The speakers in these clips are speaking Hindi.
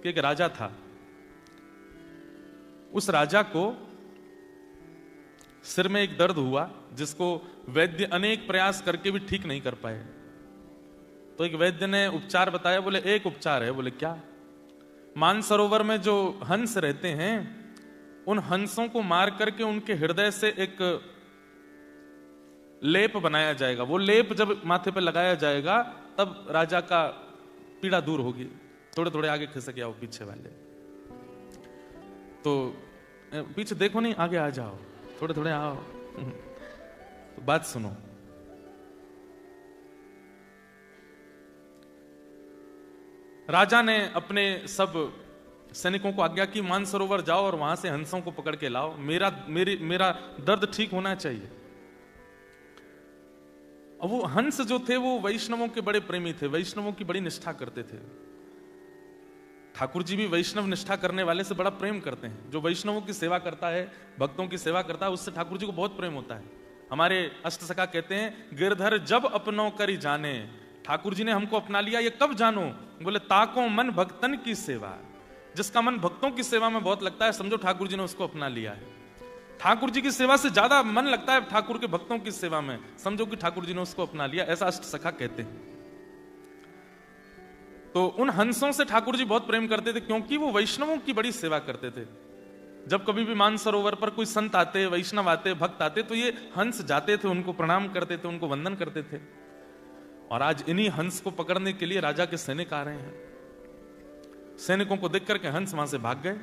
कि एक राजा था। उस राजा को सिर में एक दर्द हुआ जिसको वैद्य अनेक प्रयास करके भी ठीक नहीं कर पाए। तो एक वैद्य ने उपचार बताया। बोले एक उपचार है। बोले क्या? मानसरोवर में जो हंस रहते हैं उन हंसों को मार करके उनके हृदय से एक लेप बनाया जाएगा। वो लेप जब माथे पे लगाया जाएगा तब राजा का पीड़ा दूर होगी। थोड़े थोड़े आगे खिसक आओ पीछे वाले, तो पीछे देखो नहीं, आगे आ जाओ, थोड़े थोड़े आओ। तो बात सुनो। राजा ने अपने सब सैनिकों को आज्ञा की मानसरोवर जाओ और वहां से हंसों को पकड़ के लाओ, मेरा दर्द ठीक होना चाहिए। अब वो हंस जो थे वो वैष्णवों के बड़े प्रेमी थे, वैष्णवों की बड़ी निष्ठा करते थे। ठाकुर जी भी वैष्णव निष्ठा करने वाले से बड़ा प्रेम करते हैं। जो वैष्णवों की सेवा करता है, भक्तों की सेवा करता है, उससे ठाकुर जी को बहुत प्रेम होता है। हमारे अष्टसखा कहते हैं, गिरधर जब अपनों करी जाने, ठाकुर जी ने हमको अपना लिया, ये कब जानो? बोले ताको मन भक्तन की सेवा। जिसका मन भक्तों की सेवा में बहुत लगता है, समझो ठाकुर जी ने उसको अपना लिया है। ठाकुर जी की सेवा से ज्यादा मन लगता है ठाकुर के भक्तों की सेवा में, समझो कि ठाकुर जी ने उसको अपना लिया। ऐसा अष्टसखा कहते हैं। तो उन हंसों से ठाकुर जी बहुत प्रेम करते थे क्योंकि वो वैष्णवों की बड़ी सेवा करते थे। जब कभी भी मानसरोवर पर कोई संत आते, वैष्णव आते, भक्त आते, तो ये हंस जाते थे, उनको प्रणाम करते थे, उनको वंदन करते थे। और आज इन्हीं हंस को पकड़ने के लिए राजा के सैनिक आ रहे हैं। सैनिकों को देख करके हंस वहां से भाग गए।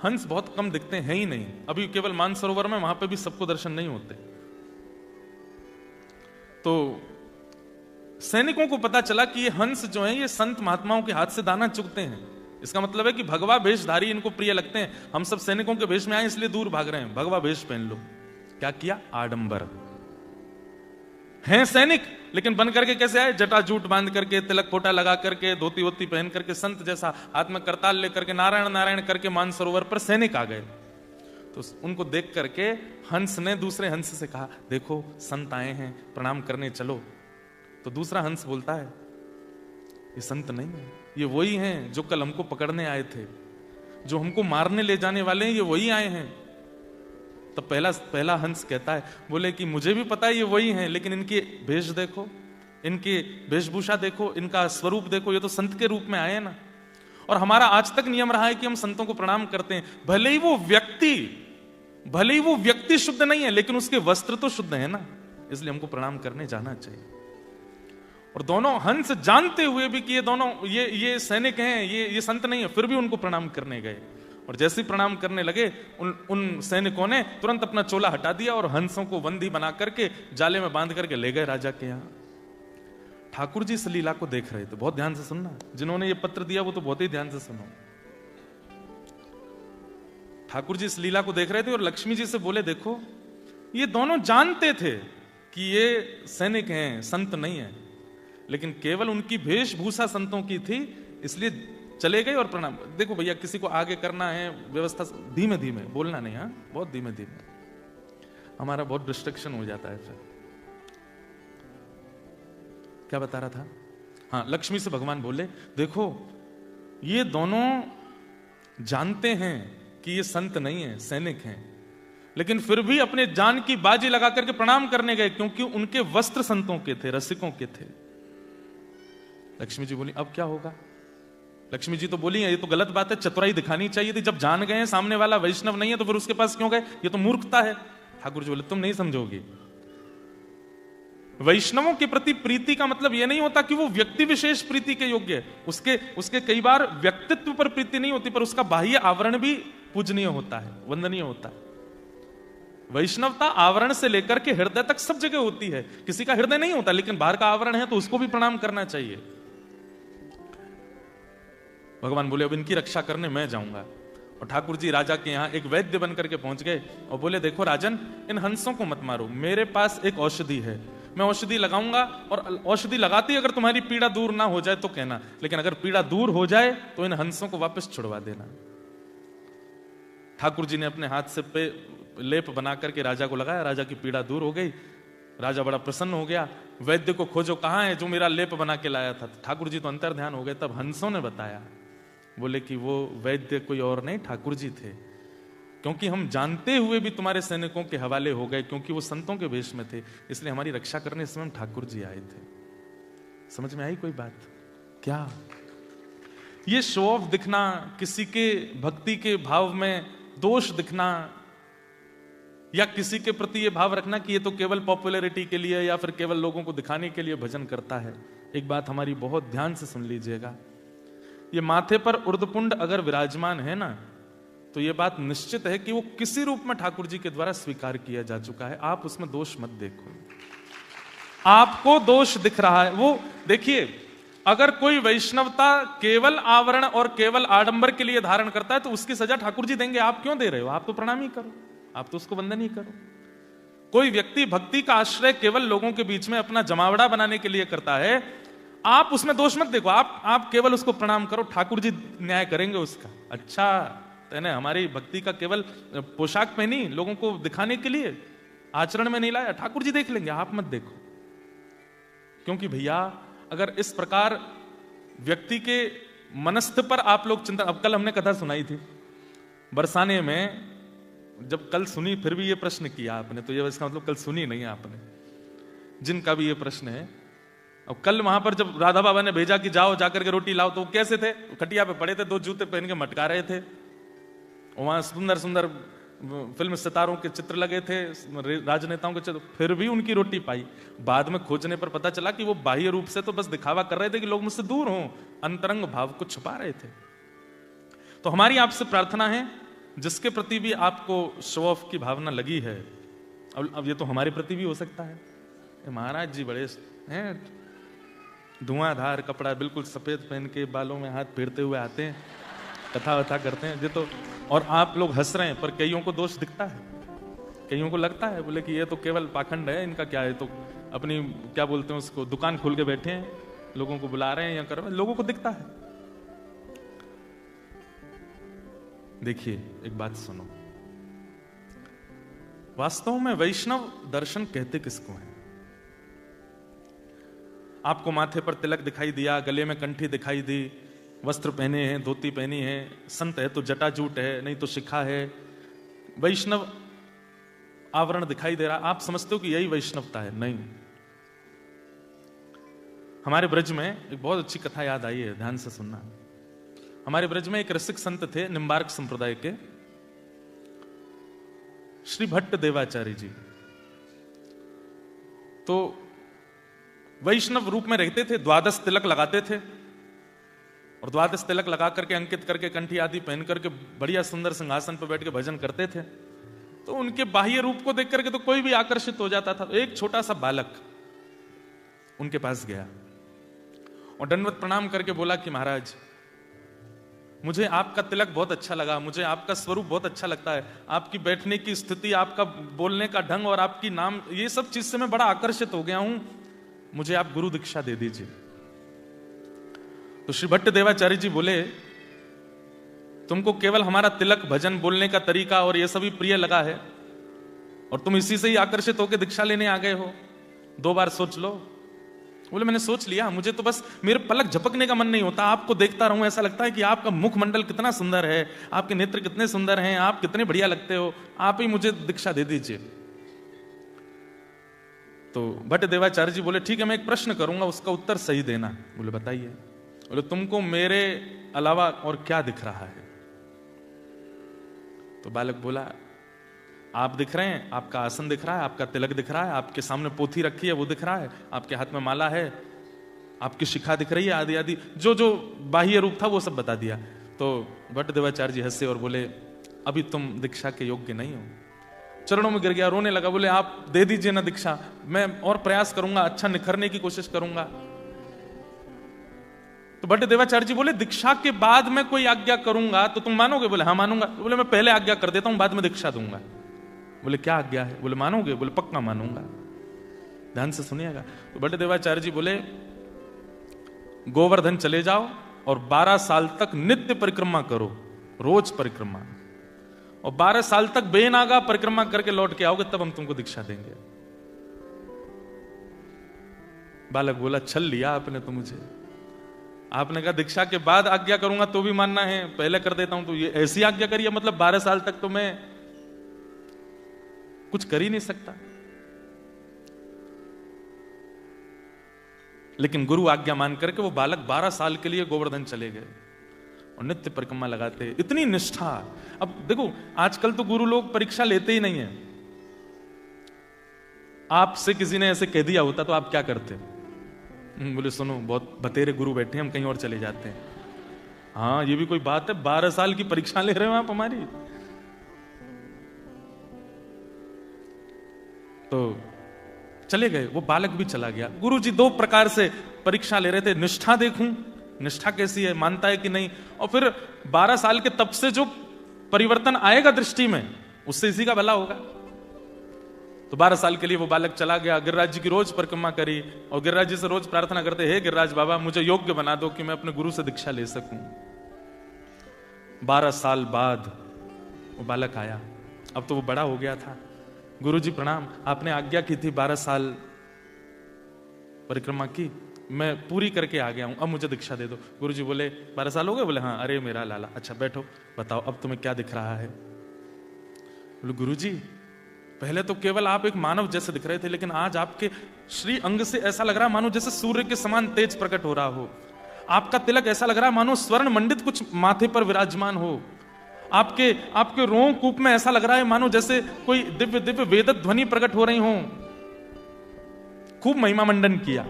हंस बहुत कम दिखते हैं ही नहीं। अभी केवल मानसरोवर में, वहां पे भी सबको दर्शन नहीं होते। तो सैनिकों को पता चला कि ये हंस जो है ये संत महात्माओं के हाथ से दाना चुगते हैं। इसका मतलब है कि भगवा भेषधारी इनको प्रिय लगते हैं। हम सब सैनिकों के भेष में आए इसलिए दूर भाग रहे हैं। भगवा भेष पहन लो। क्या किया? आडंबर हैं सैनिक, लेकिन बन करके कैसे आए? जटाजूट बांध करके, तिलक फोटा लगा करके, धोती वोती पहन करके, संत जैसा हाथ में करताल लेकर के नारायण नारायण करके मानसरोवर पर सैनिक आ गए। तो उनको देख करके हंस ने दूसरे हंस से कहा, देखो संत आए हैं, प्रणाम करने चलो। तो दूसरा हंस बोलता है, ये संत नहीं है, ये वही हैं जो कल हमको पकड़ने आए थे, जो हमको मारने ले जाने वाले हैं, ये वही आए हैं। तो पहला हंस कहता है, बोले कि मुझे भी पता है ये वही हैं, लेकिन इनके भेष देखो, इनकी वेशभूषा देखो, इनका स्वरूप देखो, ये तो संत के रूप में आए हैं ना। और हमारा आज तक नियम रहा है कि हम संतों को प्रणाम करते हैं। भले ही वो व्यक्ति शुद्ध नहीं है, लेकिन उसके वस्त्र तो शुद्ध है ना, इसलिए हमको प्रणाम करने जाना चाहिए। और दोनों हंस जानते हुए भी कि ये दोनों ये सैनिक हैं, ये संत नहीं है, फिर भी उनको प्रणाम करने गए। और जैसे ही प्रणाम करने लगे, उन सैनिकों ने तुरंत अपना चोला हटा दिया और हंसों को बंदी बना करके जाले में बांध करके ले गए राजा के यहाँ। ठाकुर जी इस लीला को देख रहे थे। बहुत ध्यान से सुनना, जिन्होंने ये पत्र दिया वो तो बहुत ही ध्यान से सुनो। ठाकुर जी इस लीला को देख रहे थे और लक्ष्मी जी से बोले, देखो ये दोनों जानते थे कि ये सैनिक हैं, संत नहीं है, लेकिन केवल उनकी वेशभूषा संतों की थी, इसलिए चले गए और प्रणाम। देखो भैया, किसी को आगे करना है व्यवस्था, धीमे धीमे बोलना नहीं, हाँ बहुत धीमे धीमे, हमारा बहुत डिस्ट्रक्शन हो जाता है फिर। क्या बता रहा था? हाँ, लक्ष्मी से भगवान बोले, देखो ये दोनों जानते हैं कि ये संत नहीं है, सैनिक हैं, लेकिन फिर भी अपने जान की बाजी लगा करके प्रणाम करने गए, क्योंकि उनके वस्त्र संतों के थे, रसिकों के थे। लक्ष्मी जी बोली, अब क्या होगा? लक्ष्मी जी तो बोली, ये तो गलत बात है, चतुराई दिखानी चाहिए थी। जब जान गए हैं सामने वाला वैष्णव नहीं है तो फिर उसके पास क्यों गए? ये तो मूर्खता है। ठाकुर जी बोले, तुम नहीं समझोगे। वैष्णवों के प्रति प्रीति का मतलब यह नहीं होता कि वो व्यक्ति विशेष प्रीति के योग्य है। उसके कई बार व्यक्तित्व पर प्रीति नहीं होती, पर उसका बाह्य आवरण भी पूजनीय होता है, वंदनीय होता है। वैष्णवता आवरण से लेकर के हृदय तक सब जगह होती है। किसी का हृदय नहीं होता, लेकिन बाहर का आवरण है तो उसको भी प्रणाम करना चाहिए। भगवान बोले, अब इनकी रक्षा करने मैं जाऊंगा। और ठाकुर जी राजा के यहाँ एक वैद्य बन करके पहुंच गए और बोले, देखो राजन, इन हंसों को मत मारो, मेरे पास एक औषधि है, मैं औषधि लगाऊंगा, और औषधि लगाती अगर तुम्हारी पीड़ा दूर ना हो जाए तो कहना, लेकिन अगर पीड़ा दूर हो जाए तो इन हंसों को वापस छुड़वा देना। ठाकुर जी ने अपने हाथ से लेप बना करके राजा को लगाया, राजा की पीड़ा दूर हो गई। राजा बड़ा प्रसन्न हो गया। वैद्य को खोजो, कहां है जो मेरा लेप बना के लाया था? ठाकुर जी तो अंतर ध्यान हो गए। तब हंसों ने बताया बोले कि वो वैद्य कोई और नहीं, ठाकुर जी थे, क्योंकि हम जानते हुए भी तुम्हारे सैनिकों के हवाले हो गए, क्योंकि वो संतों के वेश में थे, इसलिए हमारी रक्षा करने इस समय ठाकुर जी आए थे। समझ में आई कोई बात? क्या ये शो ऑफ दिखना, किसी के भक्ति के भाव में दोष दिखना, या किसी के प्रति ये भाव रखना कि ये तो केवल पॉपुलैरिटी के लिए या फिर केवल लोगों को दिखाने के लिए भजन करता है, एक बात हमारी बहुत ध्यान से सुन लीजिएगा। ये माथे पर उर्धपुंड अगर विराजमान है ना, तो ये बात निश्चित है कि वो किसी रूप में ठाकुर जी के द्वारा स्वीकार किया जा चुका है। आप उसमें दोष मत देखो, आपको दोष दिख रहा है। वो देखिए, अगर कोई वैष्णवता केवल आवरण और केवल आडंबर के लिए धारण करता है तो उसकी सजा ठाकुर जी देंगे। आप क्यों दे रहे हो? आप तो प्रणाम ही करो, आप तो उसको वंदन ही करो। कोई व्यक्ति भक्ति का आश्रय केवल लोगों के बीच में अपना जमावड़ा बनाने के लिए करता है, आप उसमें दोष मत देखो, आप केवल उसको प्रणाम करो, ठाकुर जी न्याय करेंगे उसका। अच्छा, तेने हमारी भक्ति का केवल पोशाक पहनी लोगों को दिखाने के लिए, आचरण में नहीं लाया, ठाकुर जी देख लेंगे, आप मत देखो। क्योंकि भैया अगर इस प्रकार व्यक्ति के मनस्थ पर आप लोग चिंता, अब कल हमने कथा सुनाई थी बरसाने में, जब कल सुनी फिर भी ये प्रश्न किया आपने, तो ये इसका मतलब कल सुनी नहीं आपने, जिनका भी ये प्रश्न है। अब कल वहां पर जब राधा बाबा ने भेजा कि जाओ जाकर के रोटी लाओ, तो वो कैसे थे? खटिया पे पड़े थे, 2 जूते पहन के मटका रहे थे, वहां सुंदर सुंदर फिल्म सितारों के चित्र लगे थे, राजनेताओं के चित्र, फिर भी उनकी रोटी पाई। बाद में खोजने पर पता चला कि वो बाह्य रूप से तो बस दिखावा कर रहे थे कि लोग मुझसे दूर हों, अंतरंग भाव को छुपा रहे थे। तो हमारी आपसे प्रार्थना है, जिसके प्रति भी आपको शो ऑफ की भावना लगी है, अब ये तो हमारे प्रति भी हो सकता है, महाराज जी बड़े हैं, धुआंधार कपड़ा बिल्कुल सफेद पहन के बालों में हाथ फेरते हुए आते हैं, कथा वथा करते हैं, ये तो, और आप लोग हंस रहे हैं, पर कईयों को दोष दिखता है, कईयों को लगता है, बोले कि ये तो केवल पाखंड है, इनका क्या है, तो अपनी क्या बोलते हैं उसको, दुकान खोल के बैठे हैं, लोगों को बुला रहे हैं या कर रहे हैं, लोगों को दिखता है। देखिए एक बात सुनो, वास्तव में वैष्णव दर्शन कहते किसको है? आपको माथे पर तिलक दिखाई दिया, गले में कंठी दिखाई दी, वस्त्र पहने हैं, धोती पहनी है, संत है तो जटाजूट है, नहीं तो शिखा है, वैष्णव आवरण दिखाई दे रहा, आप समझते हो कि यही वैष्णवता है? नहीं। हमारे ब्रज में एक बहुत अच्छी कथा याद आई है, ध्यान से सुनना। हमारे ब्रज में एक रसिक संत थे, निम्बार्क संप्रदाय के, श्री भट्ट देवाचार्य जी। तो वैष्णव रूप में रहते थे, 12 तिलक लगाते थे, और 12 तिलक लगा करके अंकित करके कंठी आदि पहन करके बढ़िया सुंदर सिंहासन पर बैठ के भजन करते थे। तो उनके बाह्य रूप को देख करके तो कोई भी आकर्षित हो जाता था। एक छोटा सा बालक उनके पास गया और दंडवत प्रणाम करके बोला कि महाराज, मुझे आपका तिलक बहुत अच्छा लगा, मुझे आपका स्वरूप बहुत अच्छा लगता है, आपकी बैठने की स्थिति, आपका बोलने का ढंग और आपकी नाम, ये सब चीज से मैं बड़ा आकर्षित हो गया हूं, मुझे आप गुरु दीक्षा दे दीजिए। तो श्री भट्ट देवाचार्य जी बोले, तुमको केवल हमारा तिलक, भजन, बोलने का तरीका और ये सभी प्रिय लगा है, और तुम इसी से ही आकर्षित होकर दीक्षा लेने आ गए हो, 2 बार सोच लो। बोले मैंने सोच लिया, मुझे तो बस मेरे पलक झपकने का मन नहीं होता, आपको देखता रहूं, ऐसा लगता है कि आपका मुखमंडल कितना सुंदर है, आपके नेत्र कितने सुंदर हैं, आप कितने बढ़िया लगते हो, आप ही मुझे दीक्षा दे दीजिए। तो भट्ट देवाचार्य जी बोले ठीक है, मैं एक प्रश्न करूंगा, उसका उत्तर सही देना। बोले बताइए। बोले तुमको मेरे अलावा और क्या दिख रहा है? तो बालक बोला, आप दिख रहे हैं, आपका आसन दिख रहा है, आपका तिलक दिख रहा है, आपके सामने पोथी रखी है वो दिख रहा है, आपके हाथ में माला है, आपकी शिखा दिख रही है, आदि आदि जो जो बाह्य रूप था वो सब बता दिया। तो भट्ट देवाचार्य जी हंसे और बोले, अभी तुम दीक्षा के योग्य नहीं हो। चरणों में गिर गया, रोने लगा, बोले आप दे दीजिए ना दीक्षा, मैं और प्रयास करूंगा, अच्छा निखरने की कोशिश करूंगा। तो भट्ट देवाचार्य जी बोले, दीक्षा के बाद मैं कोई आज्ञा करूंगा तो तुम मानोगे? बोले हाँ मानूंगा। तो बोले मैं पहले आज्ञा कर देता हूं, बाद में दीक्षा दूंगा। बोले क्या आज्ञा है? बोले मानोगे? बोले पक्का मानूंगा। ध्यान से सुनिएगा। तो भट्ट देवाचार्य जी बोले, गोवर्धन चले जाओ और 12 साल तक नित्य परिक्रमा करो, रोज परिक्रमा, और 12 साल तक बेनागा परिक्रमा करके लौट के आओगे, तब हम तुमको दीक्षा देंगे। बालक बोला, छल लिया आपने तो मुझे, आपने कहा दीक्षा के बाद आज्ञा करूंगा तो भी मानना है, पहले कर देता हूं तो ये ऐसी आज्ञा करिए, मतलब 12 साल तक तो मैं कुछ कर ही नहीं सकता। लेकिन गुरु आज्ञा मान करके वो बालक 12 साल के लिए गोवर्धन चले गए और नित्य परिक्रमा लगाते, इतनी निष्ठा। अब देखो आजकल तो गुरु लोग परीक्षा लेते ही नहीं है। आपसे किसी ने ऐसे कह दिया होता तो आप क्या करते? बोले सुनो बहुत बतेरे गुरु बैठे हैं, हम कहीं और चले जाते हैं। हाँ ये भी कोई बात है, 12 साल की परीक्षा ले रहे हो आप हमारी। तो चले गए, वो बालक भी चला गया। गुरुजी 2 प्रकार से परीक्षा ले रहे थे, निष्ठा देखूं निष्ठा कैसी है, मानता है कि नहीं, और फिर 12 साल के तप से जो परिवर्तन आएगा दृष्टि में उससे इसी का भला होगा। तो 12 साल के लिए वो बालक चला गया, गिरिराज जी की रोज परिक्रमा करी और गिरिराज जी से रोज प्रार्थना करते, हे गिरिराज बाबा मुझे योग्य बना दो कि मैं अपने गुरु से दीक्षा ले सकूं। 12 साल बाद वो बालक आया, अब तो वो बड़ा हो गया था। गुरुजी प्रणाम, आपने आज्ञा की थी 12 साल परिक्रमा की, मैं पूरी करके आ गया हूं, अब मुझे दीक्षा दे दो। गुरुजी बोले 12 साल हो गए? बोले हाँ। अरे मेरा लाला, अच्छा बैठो, बताओ अब तुम्हें क्या दिख रहा है? बोले गुरुजी पहले तो केवल आप एक मानव जैसे दिख रहे थे, लेकिन आज आपके श्री अंग से ऐसा लग रहा है मानो जैसे सूर्य के समान तेज प्रकट हो रहा हो। आपका तिलक ऐसा लग रहा है मानो स्वर्ण मंडित कुछ माथे पर विराजमान हो। आपके रोंग कूप में ऐसा लग रहा है मानो जैसे कोई दिव्य दिव्य वेद ध्वनि प्रकट हो रही हो। खूब महिमा मंडन किया।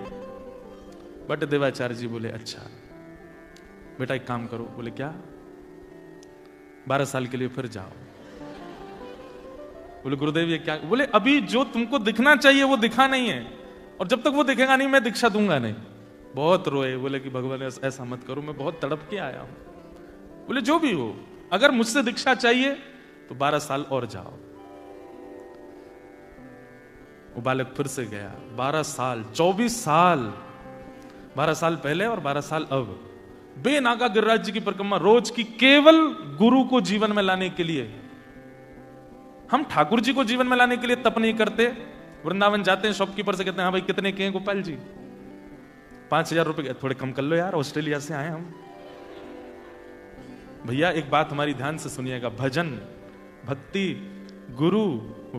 बट देवाचार्य जी बोले अच्छा बेटा एक काम करो। बोले क्या? 12 साल के लिए फिर जाओ। बोले गुरुदेव ये क्या? बोले अभी जो तुमको दिखना चाहिए वो दिखा नहीं है, और जब तक वो दिखेगा नहीं मैं दीक्षा दूंगा नहीं। बहुत रोए, बोले कि भगवान ऐसा मत करो, मैं बहुत तड़प के आया हूं। बोले जो भी हो, अगर मुझसे दीक्षा चाहिए तो 12 साल और जाओ। वो बालक फिर से गया। 12 साल 24 साल, 12 साल पहले और 12 साल अब, बेनागा गिरिराज जी की परिक्रमा रोज की, केवल गुरु को जीवन में लाने के लिए। हम ठाकुर जी को जीवन में लाने के लिए तप नहीं करते। वृंदावन जाते हैं, शॉपकीपर से कहते हैं हाँ भाई कितने के हैं गोपाल जी? 5000 रुपए। थोड़े कम कर लो यार, ऑस्ट्रेलिया से आए हम। भैया एक बात हमारी ध्यान से सुनिएगा, भजन भक्ति गुरु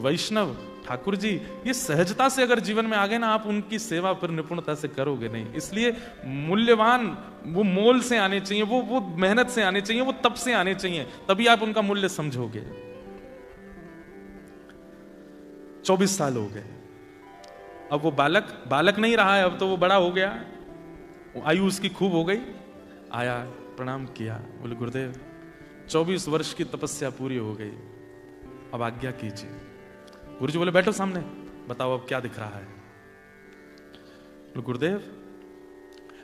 वैष्णव ठाकुर जी ये सहजता से अगर जीवन में आ गए ना, आप उनकी सेवा फिर निपुणता से करोगे नहीं। इसलिए मूल्यवान वो मोल से आने चाहिए, वो मेहनत से आने चाहिए, वो तप से आने चाहिए, तभी आप उनका मूल्य समझोगे। 24 साल हो गए। अब वो बालक नहीं रहा है, अब तो वो बड़ा हो गया, आयु उसकी खूब हो गई। आया प्रणाम किया, बोले गुरुदेव 24 वर्ष की तपस्या पूरी हो गई, अब आज्ञा कीजिए। गुरुजी बोले बैठो सामने, बताओ अब क्या दिख रहा है? बोले गुरुदेव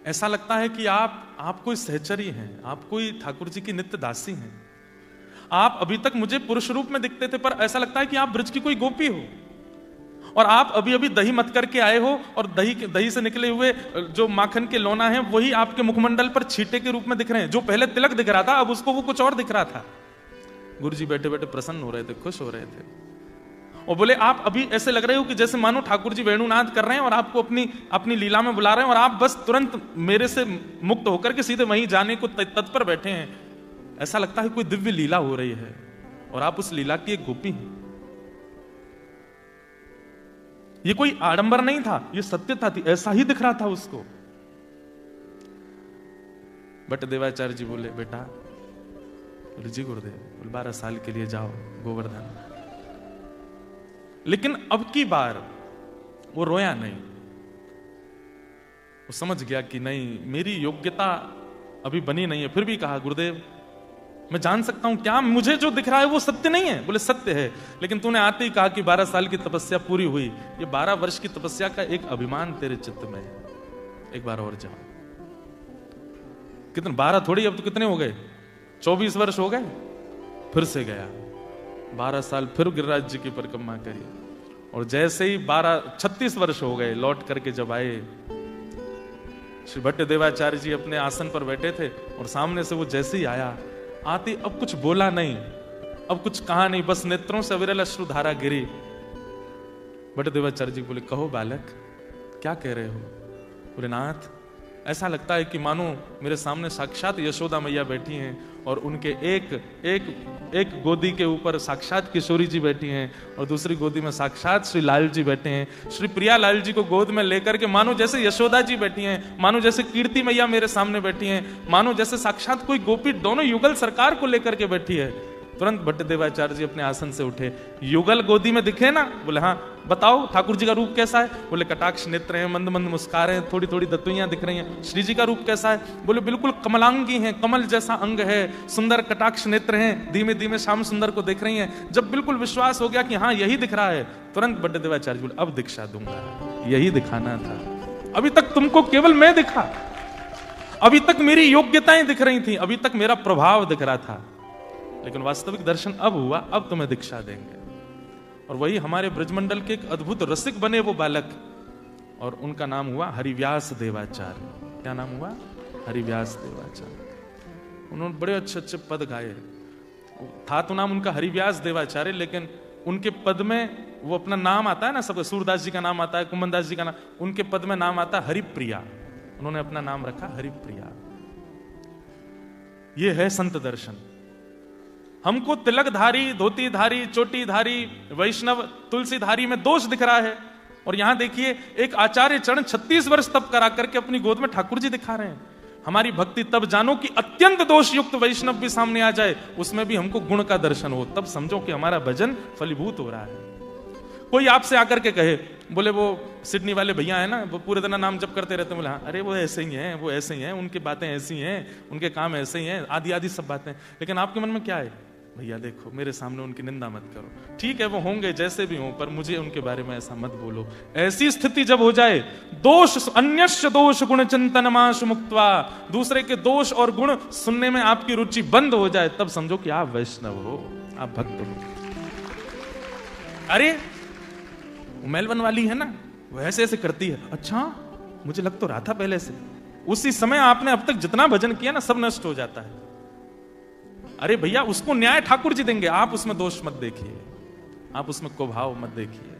ऐसा लगता है कि आप कोई सहचरी हैं, आप कोई ठाकुर जी की नित्य दासी हैं। आप अभी तक मुझे पुरुष रूप में दिखते थे, पर ऐसा लगता है कि आप ब्रज की कोई गोपी हो, और आप अभी अभी दही मत करके आए हो, और दही से निकले हुए जो माखन के लोना है वही आपके मुखमंडल पर छींटे के रूप में दिख रहे हैं। जो पहले तिलक दिख रहा था अब उसको वो कुछ और दिख रहा था। गुरुजी बैठे बैठे प्रसन्न हो रहे थे, खुश हो रहे थे, और बोले आप अभी ऐसे लग रहे हो कि जैसे मानो ठाकुर जी वेणुनाद कर रहे हैं और आपको अपनी लीला में बुला रहे हैं, और आप बस तुरंत मेरे से मुक्त होकर के सीधे वहीं जाने को तत्पर बैठे हैं। ऐसा लगता है कोई दिव्य लीला हो रही है, और आप उस लीला की एक गोपी हैं। ये कोई आडंबर नहीं था, ये सत्यता थी, ऐसा ही दिख रहा था उसको। बट देवाचार्य जी बोले बेटा, बोले जी गुरुदेव, बोले 12 साल के लिए जाओ गोवर्धन। लेकिन अब की बार वो रोया नहीं, वो समझ गया कि नहीं मेरी योग्यता अभी बनी नहीं है। फिर भी कहा गुरुदेव मैं जान सकता हूं क्या मुझे जो दिख रहा है वो सत्य नहीं है? बोले सत्य है, लेकिन तूने आते ही कहा कि 12 साल की तपस्या पूरी हुई, ये 12 वर्ष की तपस्या का एक अभिमान तेरे चित्त में है, एक बार और जाओ। कितने 12 थोड़ी, अब तो कितने हो गए? 24 वर्ष हो गए। फिर से गया, 12 साल फिर गिरिराज जी की परिक्रमा करी, और जैसे ही 36 वर्ष हो गए, लौट करके जब आए, श्री भट्ट देवाचार्य जी अपने आसन पर बैठे थे, और सामने से वो जैसे ही आया, आते अब कुछ बोला नहीं, अब कुछ कहा नहीं, बस नेत्रों से अविरल अश्रुधारा गिरी। भट्ट देवाचार्य जी बोले कहो बालक क्या कह रहे हो? बोले नाथ ऐसा लगता है कि मानो मेरे सामने साक्षात यशोदा मैया बैठी हैं और उनके एक गोदी के ऊपर साक्षात किशोरी जी बैठी हैं और दूसरी गोदी में साक्षात श्री लाल जी बैठे हैं। श्री प्रिया लाल जी को गोद में लेकर के मानो जैसे यशोदा जी बैठी हैं, मानो जैसे कीर्ति मैया मेरे सामने बैठी हैं, मानो जैसे साक्षात कोई गोपी दोनों युगल सरकार को लेकर के बैठी है। तुरंत भट्टदेवाचार्य जी अपने आसन से उठे। युगल गोदी में दिखे ना? बोले हाँ। बताओ ठाकुर जी का रूप कैसा है? बोले कटाक्ष नेत्र हैं, मंद मंद मुस्कान हैं, थोड़ी थोड़ी दतुइयां दिख रही हैं। श्री जी का रूप कैसा है? बोले बिल्कुल कमलांगी हैं, कमल जैसा अंग है, सुंदर कटाक्ष नेत्र हैं, धीमे धीमे श्याम सुंदर को देख रही हैं। जब बिल्कुल विश्वास हो गया कि हाँ यही दिख रहा है, तुरंत भट्टदेवाचार्य बोले अब दीक्षा दूंगा, यही दिखाना था। अभी तक तुमको केवल मैं दिखा, अभी तक मेरी योग्यताएं दिख रही थी, अभी तक मेरा प्रभाव दिख रहा था, लेकिन वास्तविक दर्शन अब हुआ, अब तुम्हें दीक्षा देंगे। और वही हमारे ब्रजमंडल के एक अद्भुत रसिक बने वो बालक, और उनका नाम हुआ हरिव्यास देवाचार्य। क्या नाम हुआ? हरिव्यास देवाचार्य। उन्होंने बड़े अच्छे अच्छे पद गाए। था तो नाम उनका हरिव्यास देवाचार्य, लेकिन उनके पद में वो अपना नाम आता है ना, सबको सूरदास जी का नाम आता है, कुमनदास जी का नाम, उनके पद में नाम आता है हरिप्रिया। उन्होंने अपना नाम रखा हरिप्रिया। ये है संत दर्शन। हमको तिलकधारी, धोतीधारी, चोटीधारी, वैष्णव, तुलसीधारी में दोष दिख रहा है, और यहां देखिए एक आचार्य चरण 36 वर्ष तप करा करके अपनी गोद में ठाकुर जी दिखा रहे हैं। हमारी भक्ति तब जानो कि अत्यंत दोष युक्त वैष्णव भी सामने आ जाए, उसमें भी हमको गुण का दर्शन हो, तब समझो कि हमारा भजन फलीभूत हो रहा है। कोई आपसे आकर के कहे, बोले वो सिडनी वाले भैया है ना, वो पूरे दिन नाम जप करते रहते हैं, बोले हाँ, अरे वो ऐसे ही हैं, वो ऐसे ही हैं, उनकी बातें ऐसी हैं, उनके काम ऐसे ही हैं, आदि आदि सब बातें, लेकिन आपके मन में क्या है? भैया देखो मेरे सामने उनकी निंदा मत करो। ठीक है वो होंगे जैसे भी हों, पर मुझे उनके बारे में ऐसा मत बोलो। ऐसी स्थिति जब हो जाए, दोष अन्यस्य दोष गुण चिंतनमाशु मुक्त्वा, दूसरे के दोष और गुण सुनने में आपकी रुचि बंद हो जाए, तब समझो कि आप वैष्णव हो, आप भक्त हो। अरे मेलवन वाली है ना, वो ऐसे ऐसे करती है, अच्छा मुझे लग तो रहा था पहले से, उसी समय आपने अब तक जितना भजन किया ना सब नष्ट हो जाता है। अरे भैया उसको न्याय ठाकुर जी देंगे, आप उसमें दोष मत देखिए, आप उसमें कुभाव मत देखिए।